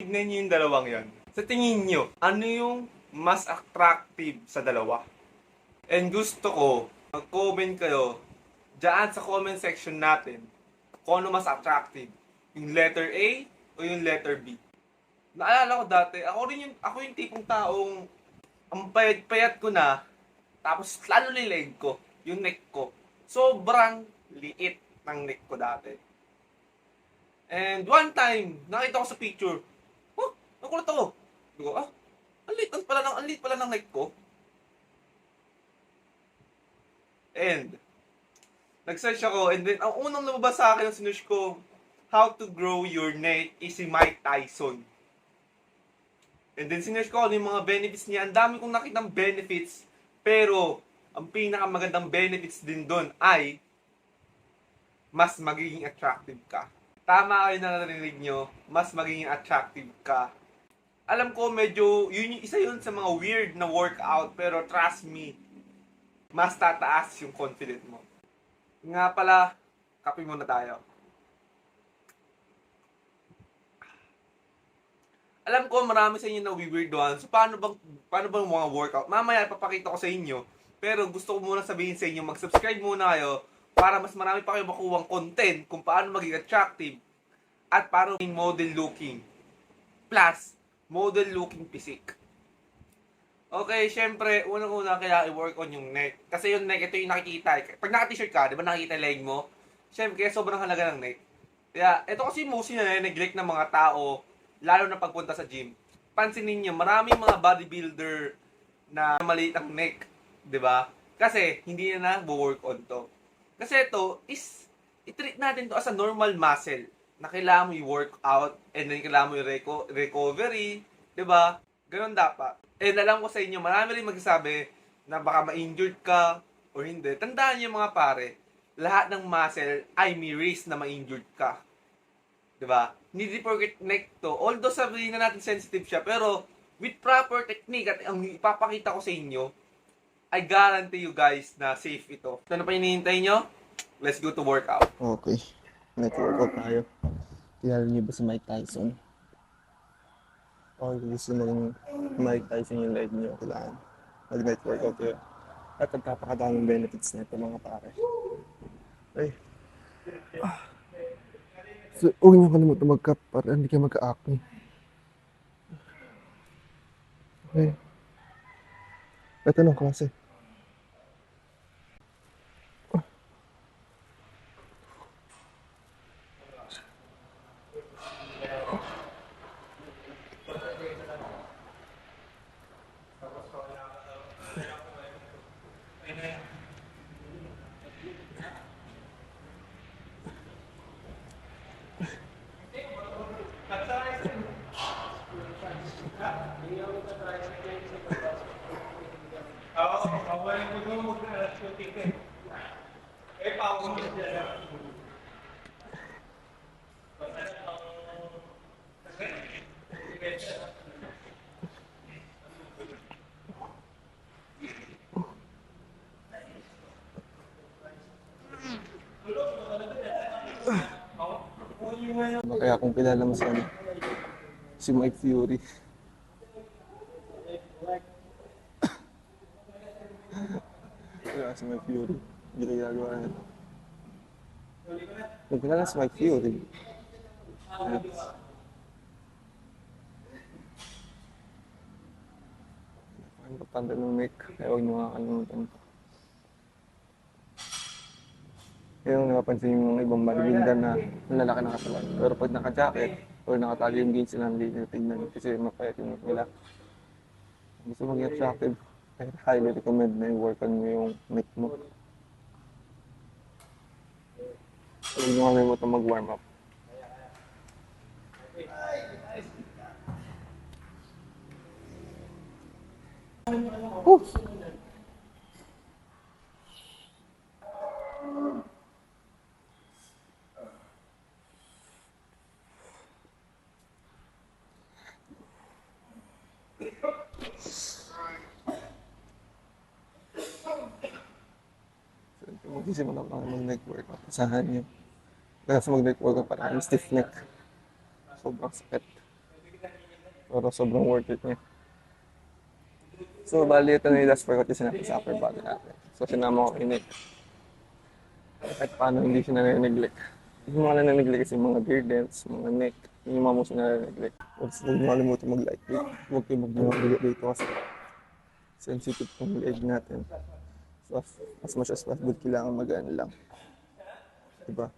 tignan niyo yung dalawang yon. Sa tingin niyo, ano yung mas attractive sa dalawa? And gusto ko, mag-comment kayo dyan sa comment section natin kung ano mas attractive. Yung letter A o yung letter B. Naalala ko dati, ako yung tipong taong ang payat-payat ko na, tapos lalo nileg ko, yung neck ko. Sobrang liit ng neck ko dati. And one time, nakita ko sa picture, oh, nakulat ako. Sabi ko, ang liit pala ng neck ko. And, nag-search ako, and then, ang unang lumabas sa akin ang sinush ko, how to grow your neck is si Mike Tyson. And then, sinush ko ano yung mga benefits niya. Ang dami kong nakitang benefits, pero, ang pinakamagandang benefits din doon ay, mas magiging attractive ka. Tama kayo na narinig nyo, mas magiging attractive ka. Alam ko medyo, isa yun sa mga weird na workout, pero trust me, mas tataas yung confidence mo. Nga pala, kape muna tayo. Alam ko marami sa inyo na weirdoan. So paano bang mga workout? Mamaya ipapakita ko sa inyo. Pero gusto ko muna sabihin sa inyo, mag-subscribe muna kayo para mas marami pa kayo makuwang content kung paano maging attractive at paano maging model looking. Plus, model looking physique. Okay, syempre, unang-una kaya i-work on yung neck. Kasi yung neck, ito yung nakikita. Pag naka-t-shirt ka, di ba nakikita yung leg mo? Syempre, kaya sobrang halaga ng neck. Kaya, ito kasi mostly na neglect ng mga tao, lalo na pagpunta sa gym. Pansinin niyo, maraming mga bodybuilder na maliit ang neck. Di ba? Kasi, hindi na work on to. Kasi ito, i-treat natin to as a normal muscle na kailangan mo i-work out and then kailangan mo i-recovery. Di ba? Ganon dapat. And alam ko sa inyo, marami rin magsasabi na baka ma-injured ka or hindi. Tandaan niyo mga pare, lahat ng muscle ay may risk na ma-injured ka. Diba? Hindi porket neck to. Although sabihin na natin sensitive siya, pero with proper technique at ang ipapakita ko sa inyo, I guarantee you guys na safe ito. Ano pa hinihintay nyo? Let's go to workout. Okay. Net-workout tayo. Kilala niyo ba si Mike Tyson? Okay, gusto mo yung Mike Tyson yung leg niyo. Kailangan mag-net workout yun. At nagkapakadaming benefits na ito mga pare. Ay. So, huwag niyo kalimutan mag-cup para hindi kayo magka-acne. Okay. Ito ng klase. Kaya kung kilala mo si Mike Fury. Kaya si Mike Fury. Hindi na ginagawa na. Kung kilala si Mike Fury. Ang importante ng neck. Kaya huwag niyo makakalimutan. Yung napapansin yung mga ibang bodybuilder na lalaki ng katawan. Pero pag naka-jacket or nakatali yung jeans nila, hindi nila tignan kasi mapayat yung neck nila. Gusto maging attractive, I highly recommend na i-work on mo yung neck mo. Huwag nyo kalimutan mag-warm up. Woo! Mag-isimula ka mag-neck workout. Asahan nyo. Kasi mag-neck workout para stiff neck. Sobrang sakit. Pero sobrang worth it niya. So, bali ito na yung last workout yung sinabi sa upper body natin. So, sinama ko kay Nick. Kahit paano hindi siya nare-neglect. Yung mga nare-neglect kasi mga beer dents, mga neck, yung mga muso nare-neglect. Huwag nyo kalimutan mag-like. Huwag kayo mag-video dito kasi sensitive ng leg natin. So, as much as possible, kailangan magaan lang. Diba?